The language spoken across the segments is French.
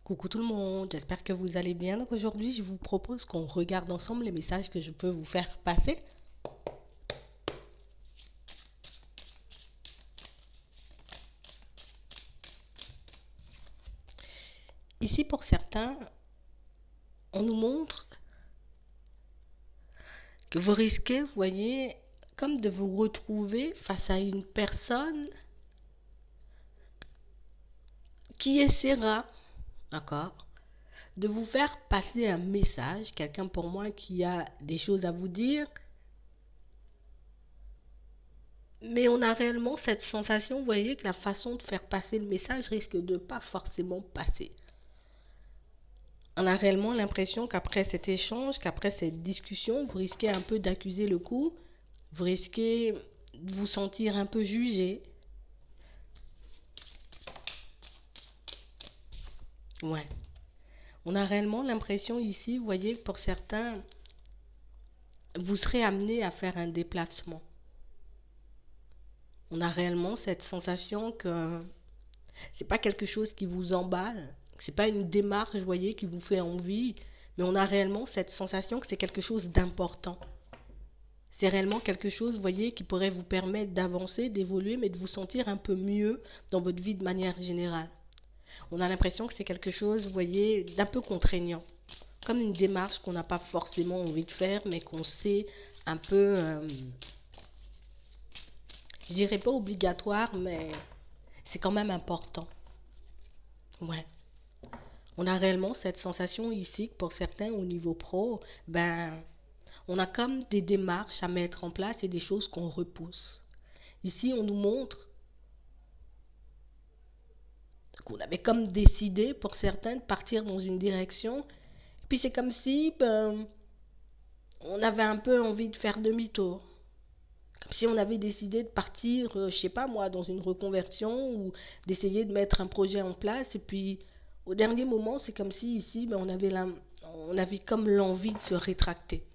Coucou tout le monde, j'espère que vous allez bien. Donc aujourd'hui, je vous propose qu'on regarde ensemble les messages que je peux vous faire passer. Ici, pour certains, on nous montre que vous risquez, vous voyez, comme de vous retrouver face à une personne qui essaiera, d'accord, de vous faire passer un message, quelqu'un pour moi qui a des choses à vous dire, mais on a réellement cette sensation, vous voyez, que la façon de faire passer le message risque de pas forcément passer. On a réellement l'impression qu'après cet échange, qu'après cette discussion, vous risquez un peu d'accuser le coup, vous risquez de vous sentir un peu jugé. Ouais. On a réellement l'impression ici, vous voyez, que pour certains, vous serez amené à faire un déplacement. On a réellement cette sensation que c'est pas quelque chose qui vous emballe, c'est pas une démarche, vous voyez, qui vous fait envie, mais on a réellement cette sensation que c'est quelque chose d'important. C'est réellement quelque chose, vous voyez, qui pourrait vous permettre d'avancer, d'évoluer, mais de vous sentir un peu mieux dans votre vie de manière générale. On a l'impression que c'est quelque chose, vous voyez, d'un peu contraignant. Comme une démarche qu'on n'a pas forcément envie de faire, mais qu'on sait un peu, je dirais pas obligatoire, mais c'est quand même important. Ouais. On a réellement cette sensation ici que pour certains au niveau pro, ben, on a comme des démarches à mettre en place et des choses qu'on repousse. Ici, on nous montre qu'on avait comme décidé pour certains de partir dans une direction. Et puis c'est comme si on avait un peu envie de faire demi-tour. Comme si on avait décidé de partir, je sais pas moi, dans une reconversion ou d'essayer de mettre un projet en place. Et puis au dernier moment, c'est comme si ici, on avait comme l'envie de se rétracter.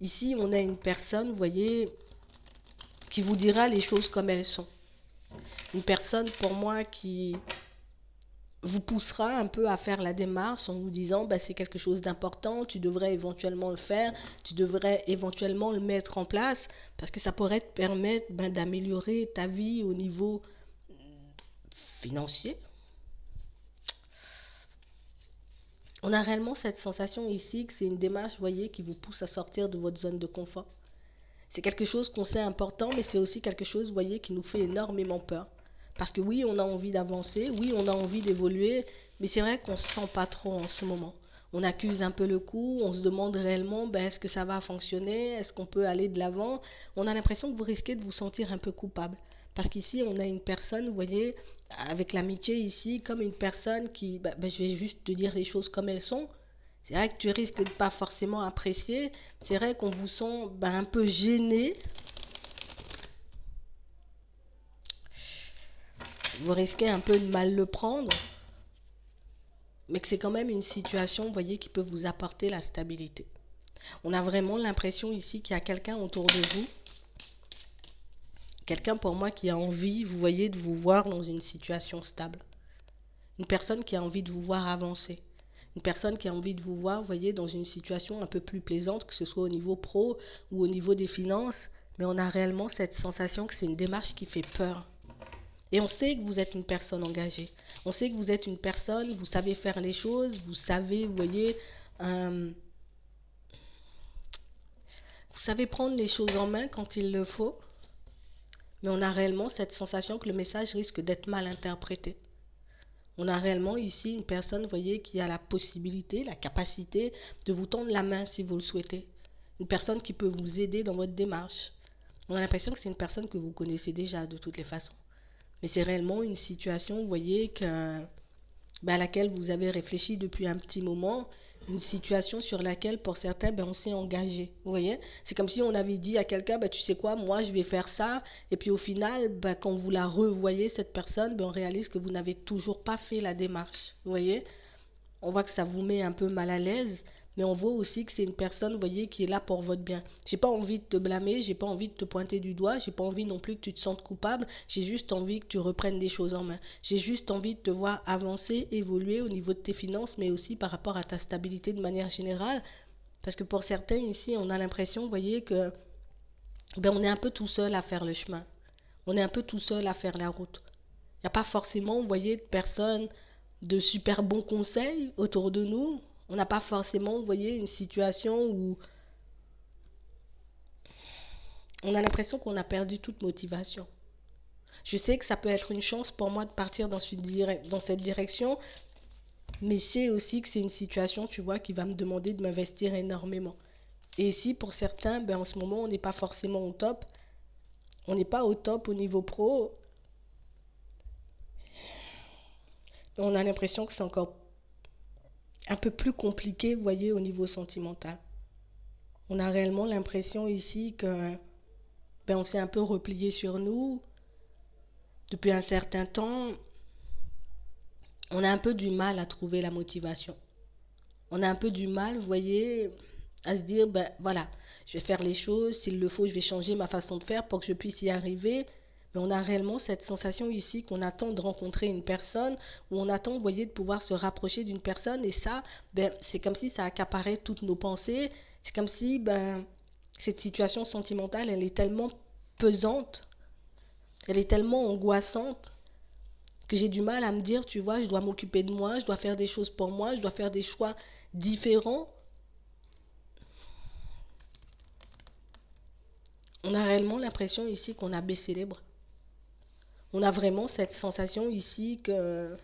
Ici, on a une personne, vous voyez, qui vous dira les choses comme elles sont. Une personne pour moi qui vous poussera un peu à faire la démarche en vous disant bah, c'est quelque chose d'important, tu devrais éventuellement le faire, tu devrais éventuellement le mettre en place parce que ça pourrait te permettre d'améliorer ta vie au niveau financier. On a réellement cette sensation ici que c'est une démarche, vous voyez, qui vous pousse à sortir de votre zone de confort. C'est quelque chose qu'on sait important, mais c'est aussi quelque chose, vous voyez, qui nous fait énormément peur. Parce que oui, on a envie d'avancer, oui, on a envie d'évoluer, mais c'est vrai qu'on ne se sent pas trop en ce moment. On accuse un peu le coup, on se demande réellement, est-ce que ça va fonctionner, est-ce qu'on peut aller de l'avant. On a l'impression que vous risquez de vous sentir un peu coupable. Parce qu'ici, on a une personne, vous voyez, avec l'amitié ici, comme une personne qui, je vais juste te dire les choses comme elles sont. C'est vrai que tu risques de ne pas forcément apprécier. C'est vrai qu'on vous sent un peu gêné. Vous risquez un peu de mal le prendre. Mais que c'est quand même une situation, vous voyez, qui peut vous apporter la stabilité. On a vraiment l'impression ici qu'il y a quelqu'un autour de vous. Quelqu'un pour moi qui a envie, vous voyez, de vous voir dans une situation stable. Une personne qui a envie de vous voir avancer. Une personne qui a envie de vous voir, vous voyez, dans une situation un peu plus plaisante, que ce soit au niveau pro ou au niveau des finances. Mais on a réellement cette sensation que c'est une démarche qui fait peur. Et on sait que vous êtes une personne engagée. On sait que vous êtes une personne, vous savez faire les choses, vous savez, vous voyez, vous savez prendre les choses en main quand il le faut. Mais on a réellement cette sensation que le message risque d'être mal interprété. On a réellement ici une personne, vous voyez, qui a la possibilité, la capacité de vous tendre la main si vous le souhaitez. Une personne qui peut vous aider dans votre démarche. On a l'impression que c'est une personne que vous connaissez déjà de toutes les façons. Mais c'est réellement une situation, vous voyez, à laquelle vous avez réfléchi depuis un petit moment, une situation sur laquelle, pour certains, on s'est engagé. Vous voyez, c'est comme si on avait dit à quelqu'un, tu sais quoi, moi, je vais faire ça. Et puis au final, quand vous la revoyez, cette personne, on réalise que vous n'avez toujours pas fait la démarche. Vous voyez, on voit que ça vous met un peu mal à l'aise. mais on voit aussi que c'est une personne, vous voyez, qui est là pour votre bien. J'ai pas envie de te blâmer, j'ai pas envie de te pointer du doigt, j'ai pas envie non plus que tu te sentes coupable, j'ai juste envie que tu reprennes des choses en main. J'ai juste envie de te voir avancer, évoluer au niveau de tes finances, mais aussi par rapport à ta stabilité de manière générale. Parce que pour certains ici, on a l'impression, vous voyez, que on est un peu tout seul à faire le chemin. On est un peu tout seul à faire la route. Il n'y a pas forcément, vous voyez, de personnes de super bons conseils autour de nous. On n'a pas forcément, vous voyez, une situation où on a l'impression qu'on a perdu toute motivation. Je sais que ça peut être une chance pour moi de partir dans cette direction, mais je sais aussi que c'est une situation, tu vois, qui va me demander de m'investir énormément. Et ici, pour certains, en ce moment, on n'est pas forcément au top. On n'est pas au top au niveau pro. On a l'impression que c'est encore un peu plus compliqué, vous voyez, au niveau sentimental. On a réellement l'impression ici que on s'est un peu replié sur nous. Depuis un certain temps, on a un peu du mal à trouver la motivation. On a un peu du mal, vous voyez, à se dire, voilà, je vais faire les choses, s'il le faut, je vais changer ma façon de faire pour que je puisse y arriver. Mais on a réellement cette sensation ici qu'on attend de rencontrer une personne, ou on attend, vous voyez, de pouvoir se rapprocher d'une personne. Et ça, c'est comme si ça accaparait toutes nos pensées. C'est comme si cette situation sentimentale, elle est tellement pesante, elle est tellement angoissante, que j'ai du mal à me dire, tu vois, je dois m'occuper de moi, je dois faire des choses pour moi, je dois faire des choix différents. On a réellement l'impression ici qu'on a baissé les bras. On a vraiment cette sensation ici que,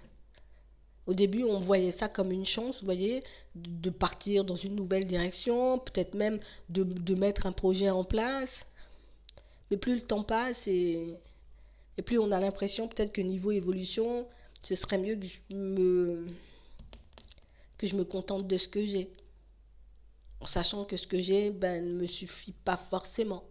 au début, on voyait ça comme une chance, vous voyez, de partir dans une nouvelle direction, peut-être même de mettre un projet en place. Mais plus le temps passe et plus on a l'impression peut-être que niveau évolution, ce serait mieux que je me contente de ce que j'ai. En sachant que ce que j'ai ne me suffit pas forcément.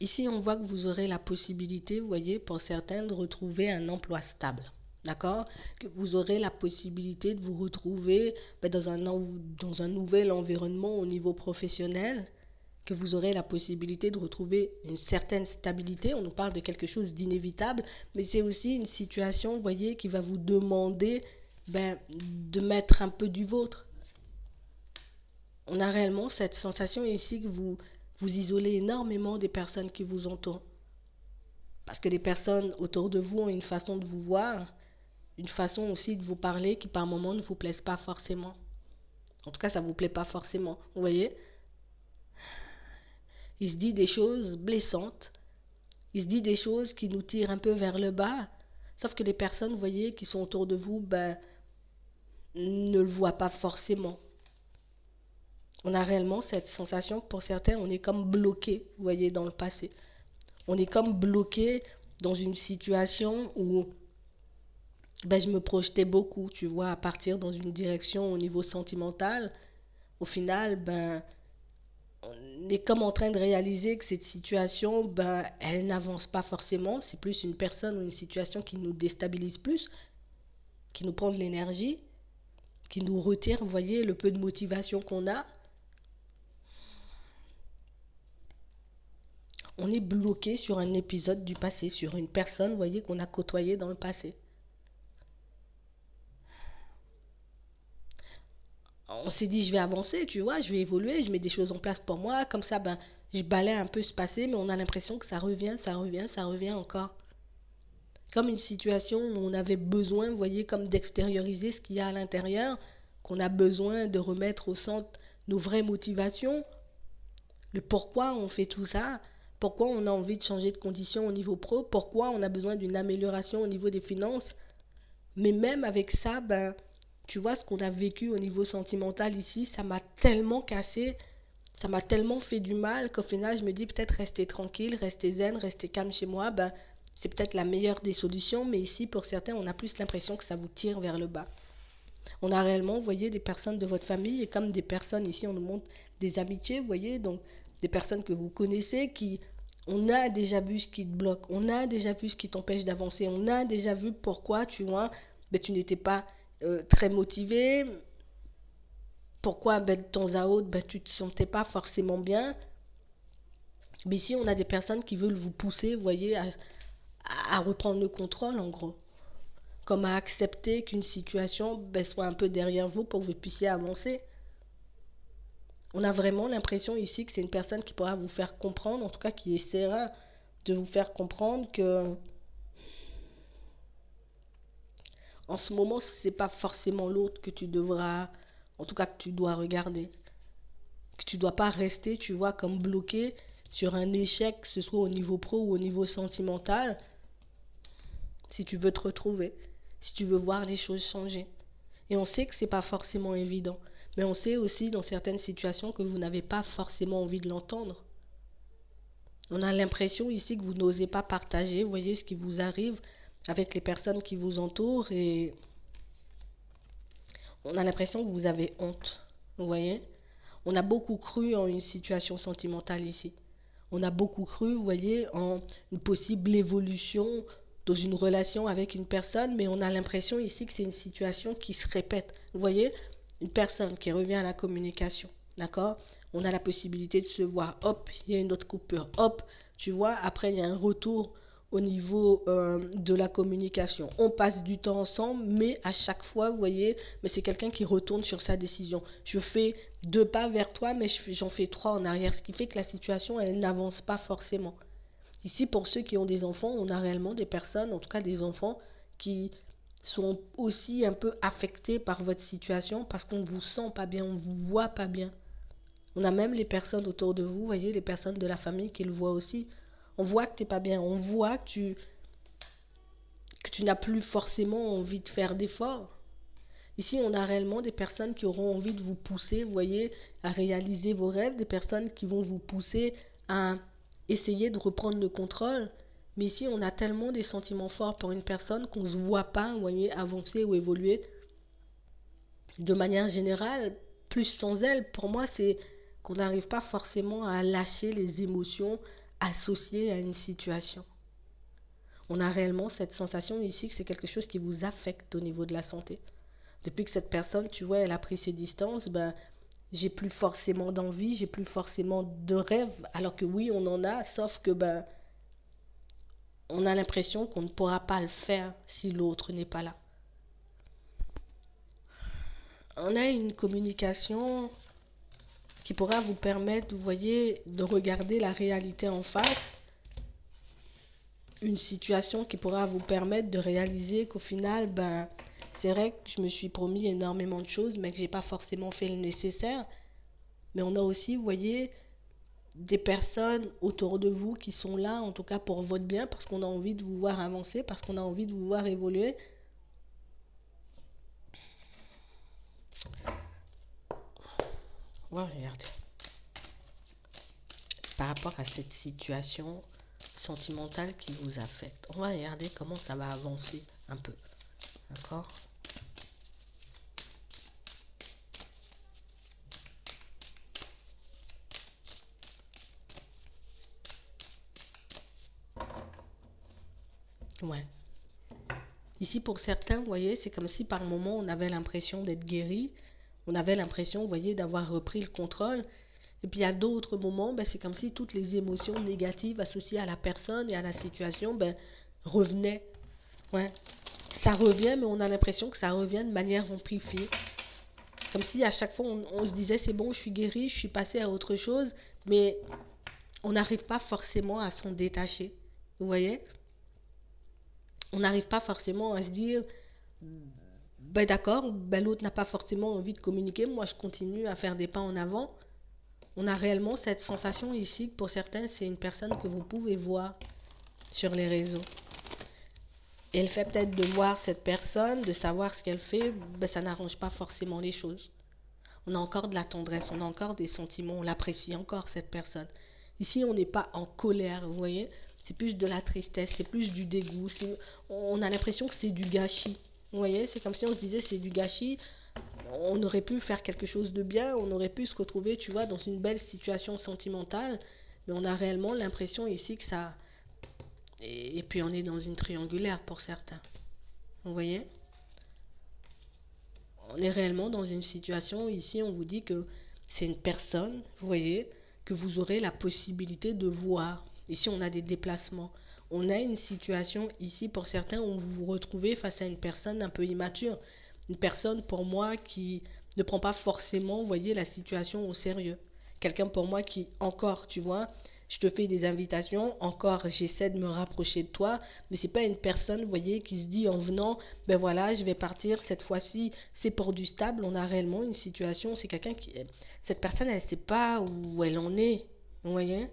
Ici, on voit que vous aurez la possibilité, vous voyez, pour certains, de retrouver un emploi stable. D'accord? Que vous aurez la possibilité de vous retrouver dans un nouvel environnement au niveau professionnel, que vous aurez la possibilité de retrouver une certaine stabilité. On nous parle de quelque chose d'inévitable, mais c'est aussi une situation, vous voyez, qui va vous demander de mettre un peu du vôtre. On a réellement cette sensation ici que vous isolez énormément des personnes qui vous entourent. Parce que les personnes autour de vous ont une façon de vous voir, une façon aussi de vous parler qui par moments ne vous plaisent pas forcément. En tout cas, ça ne vous plaît pas forcément, vous voyez? Il se dit des choses blessantes, il se dit des choses qui nous tirent un peu vers le bas, sauf que les personnes, vous voyez, qui sont autour de vous, ne le voient pas forcément. On a réellement cette sensation que pour certains, on est comme bloqué, vous voyez, dans le passé. On est comme bloqué dans une situation où je me projetais beaucoup, tu vois, à partir dans une direction au niveau sentimental. Au final, on est comme en train de réaliser que cette situation, elle n'avance pas forcément. C'est plus une personne ou une situation qui nous déstabilise plus, qui nous prend de l'énergie, qui nous retire, vous voyez, le peu de motivation qu'on a. On est bloqué sur un épisode du passé, sur une personne, vous voyez, qu'on a côtoyée dans le passé. On s'est dit, je vais avancer, tu vois, je vais évoluer, je mets des choses en place pour moi, comme ça, je balaie un peu ce passé, mais on a l'impression que ça revient, ça revient, ça revient encore. Comme une situation où on avait besoin, vous voyez, comme d'extérioriser ce qu'il y a à l'intérieur, qu'on a besoin de remettre au centre nos vraies motivations, le pourquoi on fait tout ça, pourquoi on a envie de changer de condition au niveau pro, pourquoi on a besoin d'une amélioration au niveau des finances. Mais même avec ça, tu vois, ce qu'on a vécu au niveau sentimental ici, ça m'a tellement cassé, ça m'a tellement fait du mal qu'au final, je me dis peut-être rester tranquille, rester zen, rester calme chez moi, c'est peut-être la meilleure des solutions. Mais ici, pour certains, on a plus l'impression que ça vous tire vers le bas. On a réellement, vous voyez, des personnes de votre famille et comme des personnes, ici, on nous montre des amitiés, vous voyez, donc des personnes que vous connaissez qui On a déjà vu ce qui te bloque, on a déjà vu ce qui t'empêche d'avancer, on a déjà vu pourquoi, tu vois, ben, tu n'étais pas très motivé, pourquoi ben, de temps à autre, ben, tu ne te sentais pas forcément bien. Mais ici, on a des personnes qui veulent vous pousser, vous voyez, à reprendre le contrôle, en gros. Comme à accepter qu'une situation ben, soit un peu derrière vous pour que vous puissiez avancer. On a vraiment l'impression ici que c'est une personne qui pourra vous faire comprendre, en tout cas qui essaiera de vous faire comprendre que en ce moment, c'est pas forcément l'autre que tu devras, en tout cas que tu dois regarder. Que tu dois pas rester, tu vois, comme bloqué sur un échec, que ce soit au niveau pro ou au niveau sentimental, si tu veux te retrouver, si tu veux voir les choses changer. Et on sait que c'est pas forcément évident, mais on sait aussi dans certaines situations que vous n'avez pas forcément envie de l'entendre. On a l'impression ici que vous n'osez pas partager, vous voyez, ce qui vous arrive avec les personnes qui vous entourent et on a l'impression que vous avez honte, vous voyez. On a beaucoup cru en une situation sentimentale ici. On a beaucoup cru, vous voyez, en une possible évolution dans une relation avec une personne, mais on a l'impression ici que c'est une situation qui se répète. Vous voyez, une personne qui revient à la communication, d'accord? On a la possibilité de se voir, hop, il y a une autre coupure, hop, tu vois, après il y a un retour au niveau de la communication. On passe du temps ensemble, mais à chaque fois, vous voyez, mais c'est quelqu'un qui retourne sur sa décision. Je fais 2 pas vers toi, mais j'en fais 3 en arrière, ce qui fait que la situation, elle n'avance pas forcément. Ici, pour ceux qui ont des enfants, on a réellement des personnes, en tout cas des enfants, qui sont aussi un peu affectés par votre situation parce qu'on ne vous sent pas bien, on ne vous voit pas bien. On a même les personnes autour de vous, vous voyez, les personnes de la famille qui le voient aussi. On voit que tu n'es pas bien, on voit que tu n'as plus forcément envie de faire d'efforts. Ici, on a réellement des personnes qui auront envie de vous pousser, vous voyez, à réaliser vos rêves, des personnes qui vont vous pousser à essayer de reprendre le contrôle. Mais ici, on a tellement des sentiments forts pour une personne qu'on ne se voit pas, vous voyez, avancer ou évoluer. De manière générale, plus sans elle, pour moi, c'est qu'on n'arrive pas forcément à lâcher les émotions associées à une situation. On a réellement cette sensation ici que c'est quelque chose qui vous affecte au niveau de la santé. Depuis que cette personne, tu vois, elle a pris ses distances, ben, j'ai plus forcément d'envie, j'ai plus forcément de rêve, alors que oui, on en a, sauf que ben, on a l'impression qu'on ne pourra pas le faire si l'autre n'est pas là. On a une communication qui pourra vous permettre, vous voyez, de regarder la réalité en face, une situation qui pourra vous permettre de réaliser qu'au final, ben, c'est vrai que je me suis promis énormément de choses, mais que j'ai pas forcément fait le nécessaire. Mais on a aussi, vous voyez, des personnes autour de vous qui sont là, en tout cas pour votre bien, parce qu'on a envie de vous voir avancer, parce qu'on a envie de vous voir évoluer. On va regarder. Par rapport à cette situation sentimentale qui vous affecte, on va regarder comment ça va avancer un peu. D'accord? Ouais. Ici, pour certains, vous voyez, c'est comme si par moment, on avait l'impression d'être guéri. On avait l'impression, vous voyez, d'avoir repris le contrôle. Et puis, il y a d'autres moments, ben, c'est comme si toutes les émotions négatives associées à la personne et à la situation ben, revenaient. Ouais. Ça revient, mais on a l'impression que ça revient de manière amplifiée. Comme si à chaque fois, on se disait, c'est bon, je suis guéri, je suis passé à autre chose. Mais on n'arrive pas forcément à s'en détacher. Vous voyez? On n'arrive pas forcément à se dire, ben d'accord, ben l'autre n'a pas forcément envie de communiquer, moi je continue à faire des pas en avant. On a réellement cette sensation ici que pour certains, c'est une personne que vous pouvez voir sur les réseaux. Et le fait peut-être de voir cette personne, de savoir ce qu'elle fait, ben ça n'arrange pas forcément les choses. On a encore de la tendresse, on a encore des sentiments, on l'apprécie encore cette personne. Ici, on n'est pas en colère, vous voyez. C'est plus de la tristesse, c'est plus du dégoût. On a l'impression que c'est du gâchis. Vous voyez, c'est comme si on se disait c'est du gâchis. On aurait pu faire quelque chose de bien, on aurait pu se retrouver, tu vois, dans une belle situation sentimentale. Mais on a réellement l'impression ici que ça... Et puis on est dans une triangulaire pour certains. Vous voyez? On est réellement dans une situation, ici on vous dit que c'est une personne, vous voyez, que vous aurez la possibilité de voir. Ici on a des déplacements. On a une situation ici pour certains où vous vous retrouvez face à une personne un peu immature. Une personne pour moi qui ne prend pas forcément, vous voyez, la situation au sérieux. Quelqu'un pour moi qui, encore, tu vois, je te fais des invitations, encore j'essaie de me rapprocher de toi, mais c'est pas une personne, vous voyez, qui se dit en venant, ben voilà, je vais partir, cette fois-ci, c'est pour du stable. On a réellement une situation, c'est quelqu'un qui... Cette personne, elle ne sait pas où elle en est, vous voyez.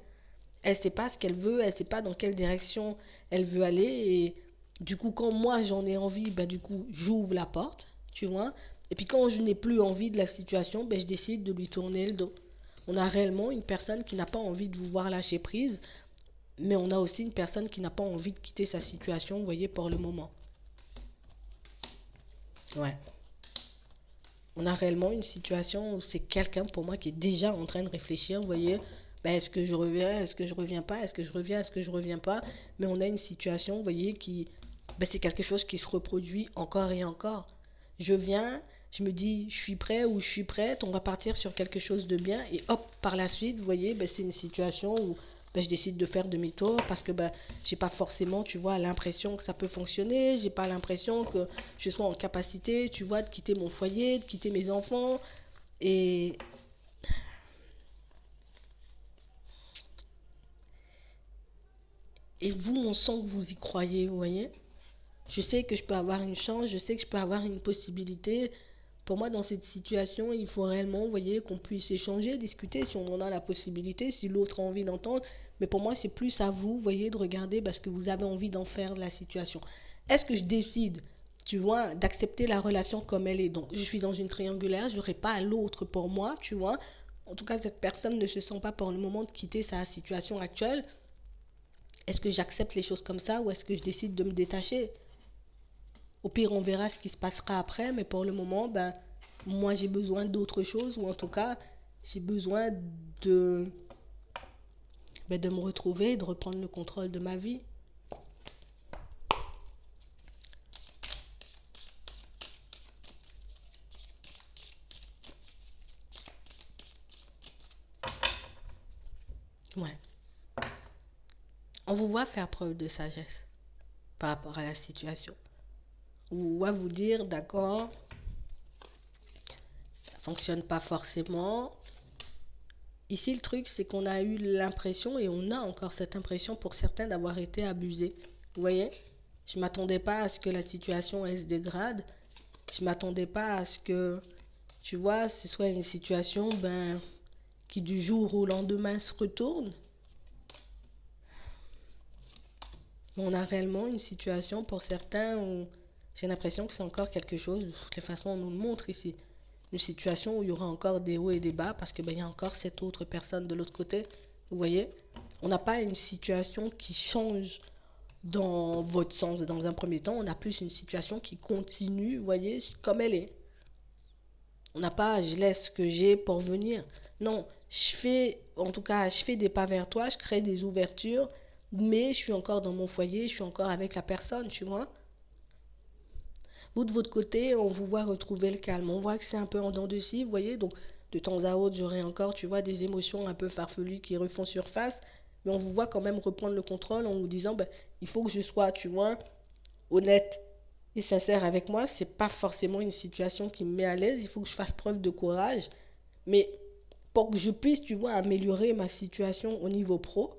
Elle ne sait pas ce qu'elle veut, elle ne sait pas dans quelle direction elle veut aller, et du coup, quand moi j'en ai envie, ben du coup, j'ouvre la porte, tu vois. Et puis quand je n'ai plus envie de la situation, ben je décide de lui tourner le dos. On a réellement une personne qui n'a pas envie de vous voir lâcher prise, mais on a aussi une personne qui n'a pas envie de quitter sa situation, vous voyez, pour le moment. Ouais. On a réellement une situation où c'est quelqu'un pour moi qui est déjà en train de réfléchir, vous voyez, ben, est-ce que je reviens, est-ce que je reviens pas, est-ce que je reviens, est-ce que je reviens pas, mais on a une situation, vous voyez, qui, ben, c'est quelque chose qui se reproduit encore et encore. Je viens, je me dis, je suis prêt ou je suis prête, on va partir sur quelque chose de bien, et hop, par la suite, vous voyez, ben, c'est une situation où ben, je décide de faire demi-tour parce que ben, j'ai pas forcément, tu vois, l'impression que ça peut fonctionner, j'ai pas l'impression que je sois en capacité, tu vois, de quitter mon foyer, de quitter mes enfants, et, et vous, on sent que vous y croyez, vous voyez. Je sais que je peux avoir une chance, je sais que je peux avoir une possibilité. Pour moi, dans cette situation, il faut réellement, vous voyez, qu'on puisse échanger, discuter si on en a la possibilité, si l'autre a envie d'entendre. Mais pour moi, c'est plus à vous, vous voyez, de regarder parce que vous avez envie d'en faire de la situation. Est-ce que je décide, tu vois, d'accepter la relation comme elle est? Donc, je suis dans une triangulaire, je n'aurai pas l'autre pour moi, tu vois. En tout cas, cette personne ne se sent pas pour le moment de quitter sa situation actuelle. Est-ce que j'accepte les choses comme ça ou est-ce que je décide de me détacher? Au pire, on verra ce qui se passera après, mais pour le moment, ben, moi j'ai besoin d'autre chose, ou en tout cas, j'ai besoin de, ben, de me retrouver, de reprendre le contrôle de ma vie. Ouais. On vous voit faire preuve de sagesse par rapport à la situation. On vous voit vous dire, d'accord, ça fonctionne pas forcément. Ici, le truc, c'est qu'on a eu l'impression, et on a encore cette impression pour certains, d'avoir été abusés. Vous voyez? Je m'attendais pas à ce que la situation elle se dégrade. Je m'attendais pas à ce que, tu vois, ce soit une situation ben, qui du jour au lendemain se retourne. On a réellement une situation pour certains où j'ai l'impression que c'est encore quelque chose, de toutes les façons on nous le montre ici. Une situation où il y aura encore des hauts et des bas parce que ben, il y a encore cette autre personne de l'autre côté. Vous voyez? On n'a pas une situation qui change dans votre sens dans un premier temps. On a plus une situation qui continue, vous voyez, comme elle est. On n'a pas, je laisse ce que j'ai pour venir. Non, je fais, en tout cas, je fais des pas vers toi, je crée des ouvertures, mais je suis encore dans mon foyer, je suis encore avec la personne, tu vois. Vous, de votre côté, on vous voit retrouver le calme. On voit que c'est un peu en dents de scie, vous voyez. Donc, de temps à autre, j'aurai encore, tu vois, des émotions un peu farfelues qui refont surface. Mais on vous voit quand même reprendre le contrôle en vous disant, ben, il faut que je sois, tu vois, honnête et sincère avec moi. C'est pas forcément une situation qui me met à l'aise. Il faut que je fasse preuve de courage. Mais pour que je puisse, tu vois, améliorer ma situation au niveau pro,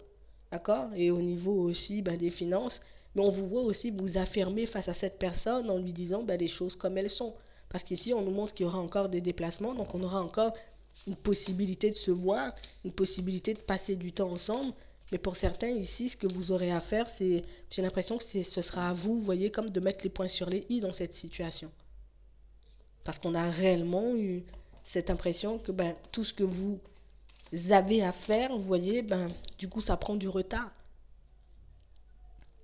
d'accord, et au niveau aussi ben, des finances, mais on vous voit aussi vous affirmer face à cette personne en lui disant ben, les choses comme elles sont. Parce qu'ici, on nous montre qu'il y aura encore des déplacements, donc on aura encore une possibilité de se voir, une possibilité de passer du temps ensemble. Mais pour certains ici, ce que vous aurez à faire, c'est, j'ai l'impression que ce sera à vous, vous voyez, comme de mettre les points sur les i dans cette situation. Parce qu'on a réellement eu cette impression que ben, tout ce que vous avez à faire, vous voyez, ben, du coup, ça prend du retard.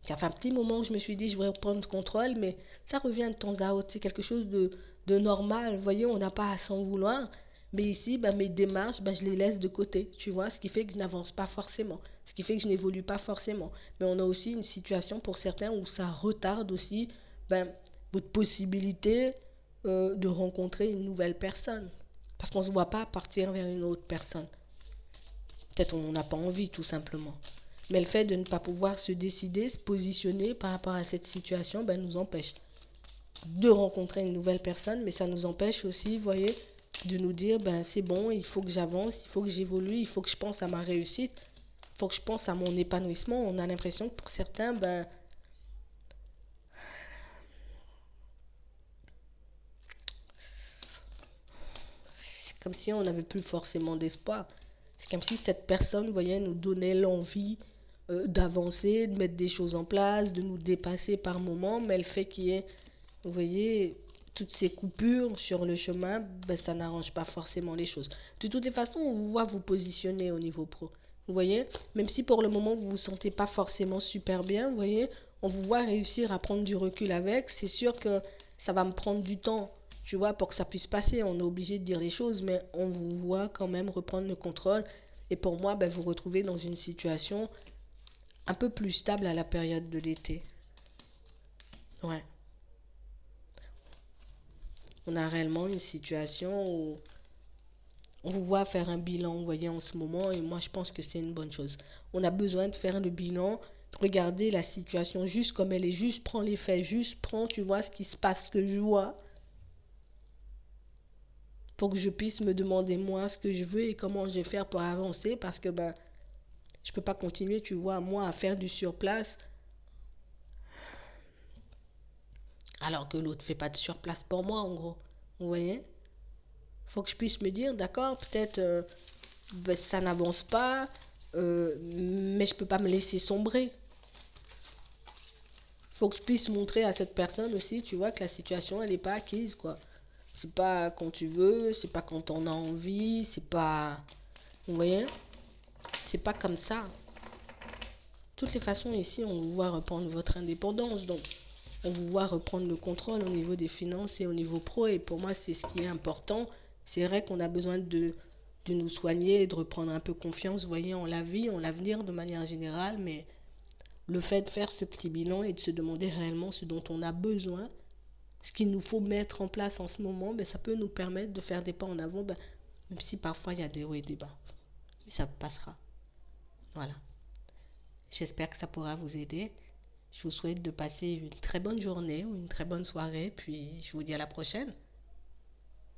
Ça fait un petit moment que je me suis dit, je vais reprendre le contrôle, mais ça revient de temps à autre. C'est quelque chose de normal. Vous voyez, on n'a pas à s'en vouloir. Mais ici, ben, mes démarches, ben, je les laisse de côté, tu vois, ce qui fait que je n'avance pas forcément, ce qui fait que je n'évolue pas forcément. Mais on a aussi une situation pour certains où ça retarde aussi ben, votre possibilité de rencontrer une nouvelle personne. Parce qu'on ne se voit pas partir vers une autre personne. Peut-être on n'a pas envie tout simplement. Mais le fait de ne pas pouvoir se décider, se positionner par rapport à cette situation, ben, nous empêche de rencontrer une nouvelle personne, mais ça nous empêche aussi, vous voyez, de nous dire, ben c'est bon, il faut que j'avance, il faut que j'évolue, il faut que je pense à ma réussite, il faut que je pense à mon épanouissement. On a l'impression que pour certains, ben, c'est comme si on n'avait plus forcément d'espoir. C'est comme si cette personne, vous voyez, nous donnait l'envie d'avancer, de mettre des choses en place, de nous dépasser par moments, mais le fait qu'il y ait, vous voyez, toutes ces coupures sur le chemin, ben, ça n'arrange pas forcément les choses. De toutes les façons, on vous voit vous positionner au niveau pro. Vous voyez, même si pour le moment vous ne vous sentez pas forcément super bien, vous voyez, on vous voit réussir à prendre du recul avec. C'est sûr que ça va me prendre du temps, tu vois, pour que ça puisse passer. On est obligé de dire les choses, mais on vous voit quand même reprendre le contrôle. Et pour moi, ben, vous retrouvez dans une situation un peu plus stable à la période de l'été. Ouais. On a réellement une situation où on vous voit faire un bilan, vous voyez, en ce moment, et moi, je pense que c'est une bonne chose. On a besoin de faire le bilan, de regarder la situation juste comme elle est, juste prends les faits, juste prends, tu vois, ce qui se passe, ce que je vois, pour que je puisse me demander, moi, ce que je veux et comment je vais faire pour avancer, parce que, ben, je peux pas continuer, tu vois, moi, à faire du surplace, alors que l'autre fait pas de surplace pour moi, en gros. Vous voyez? Faut que je puisse me dire, d'accord, peut-être ben, ça n'avance pas, mais je peux pas me laisser sombrer. Faut que je puisse montrer à cette personne aussi, tu vois, que la situation, elle n'est pas acquise, quoi. C'est pas quand tu veux, c'est pas quand on a envie, c'est pas... Vous voyez? C'est pas comme ça. De toutes les façons, ici, on vous voit reprendre votre indépendance, donc on vous voit reprendre le contrôle au niveau des finances et au niveau pro, et pour moi, c'est ce qui est important. C'est vrai qu'on a besoin de nous soigner et de reprendre un peu confiance, vous voyez, en la vie, en l'avenir de manière générale, mais le fait de faire ce petit bilan et de se demander réellement ce dont on a besoin, ce qu'il nous faut mettre en place en ce moment, ben, ça peut nous permettre de faire des pas en avant, ben, même si parfois il y a des hauts et des bas. Mais ça passera. Voilà. J'espère que ça pourra vous aider. Je vous souhaite de passer une très bonne journée ou une très bonne soirée, puis je vous dis à la prochaine.